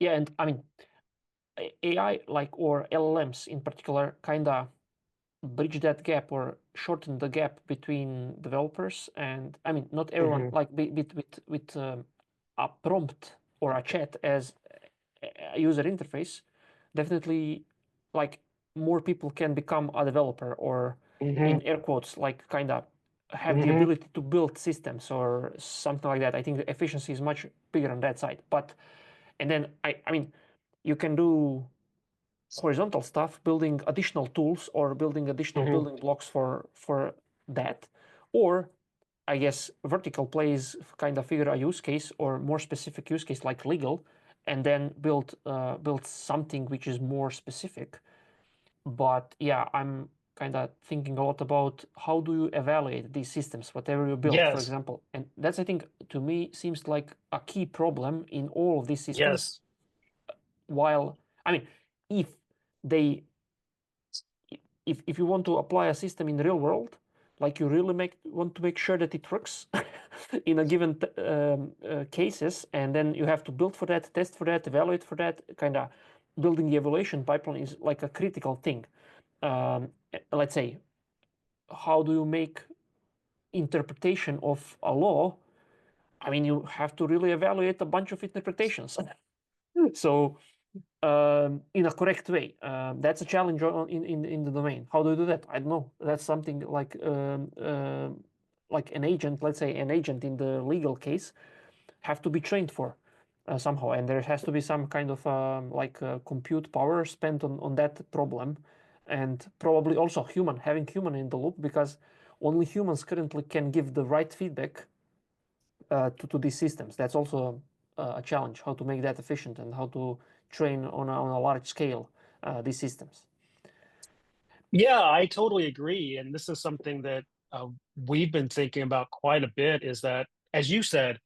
Yeah, and I mean, AI or LLMs in particular kind of bridge that gap or shorten the gap between developers and, I mean, not everyone, Hmm. like with a prompt or a chat as a user interface. Definitely, like, more people can become a developer, or Hmm. in air quotes, like, kind of have the Hmm. ability to build systems or something like that. I think the efficiency is much bigger on that side. But and then I mean, you can do horizontal stuff, building additional tools or building additional Hmm. building blocks for that. Or I guess vertical plays kind of figure a use case or more specific use case like legal, and then build something which is more specific. But yeah, I'm kind of thinking a lot about how do you evaluate these systems, whatever you build, for Yes. example. And that's, I think, to me, seems like a key problem in all of these systems. Yes. While, I mean, if they if you want to apply a system in the real world, like you really want to make sure that it works in a given cases, and then you have to build for that, test for that, evaluate for that. Kind of building the evaluation pipeline is like a critical thing. Let's say, how do you make interpretation of a law? I mean, you have to really evaluate a bunch of interpretations. So in a correct way. That's a challenge in the domain. How do you do that? I don't know. That's something like an agent, let's say an agent in the legal case, have to be trained for somehow, and there has to be some kind of compute power spent on that problem, and probably also having human in the loop, because only humans currently can give the right feedback to these systems. That's also a challenge, how to make that efficient and how to train on a large scale these systems. Yeah, I totally agree. And this is something that we've been thinking about quite a bit is that, as you said,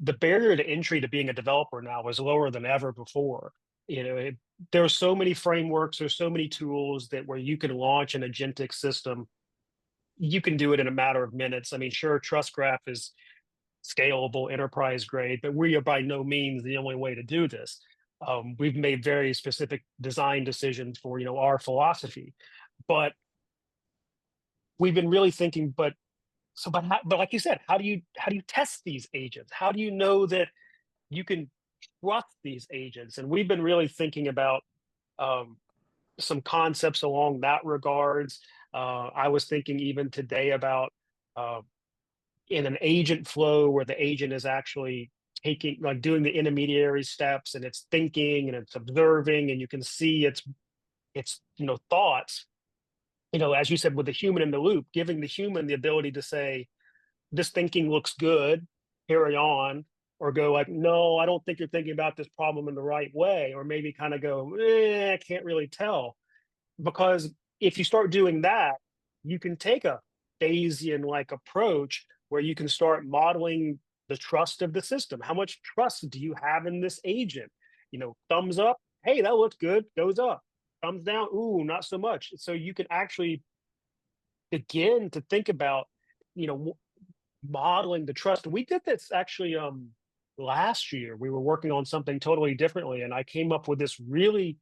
the barrier to entry to being a developer now is lower than ever before. You know, there are so many frameworks, there's so many tools that where you can launch an agentic system, you can do it in a matter of minutes. I mean, sure, TrustGraph is scalable, enterprise grade, but we are by no means the only way to do this. We've made very specific design decisions for, our philosophy, but we've been really thinking, but like you said, how do you test these agents? How do you know that you can trust these agents? And we've been really thinking about um, some concepts along that regards. I was thinking even today about uh, in an agent flow where the agent is actually taking, like, doing the intermediary steps, and it's thinking and it's observing, and you can see its thoughts. As you said, with the human in the loop, giving the human the ability to say, this thinking looks good, carry on, or go like, no, I don't think you're thinking about this problem in the right way, or maybe kind of go, I can't really tell. Because if you start doing that, you can take a Bayesian like approach where you can start modeling the trust of the system. How much trust do you have in this agent? Thumbs up, hey, that looks good, goes up. Thumbs down, ooh, not so much. So you can actually begin to think about, you know, modeling the trust. We did this actually last year. We were working on something totally differently, and I came up with this really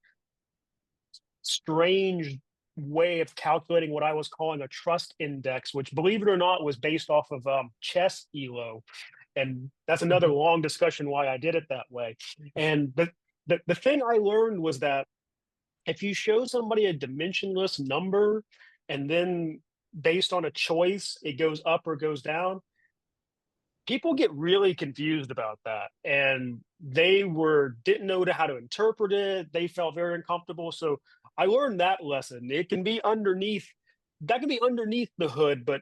strange way of calculating what I was calling a trust index, which, believe it or not, was based off of chess elo. And that's another Mhm. long discussion why I did it that way. And the thing I learned was that if you show somebody a dimensionless number and then based on a choice, it goes up or goes down, people get really confused about that, and they didn't know how to interpret it. They felt very uncomfortable. So I learned that lesson. It can be underneath, that can be underneath the hood, but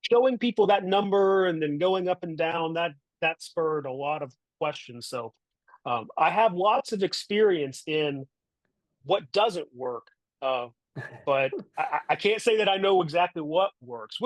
showing people that number and then going up and down, that spurred a lot of questions. So I have lots of experience in what doesn't work, uh, but I can't say that I know exactly what works.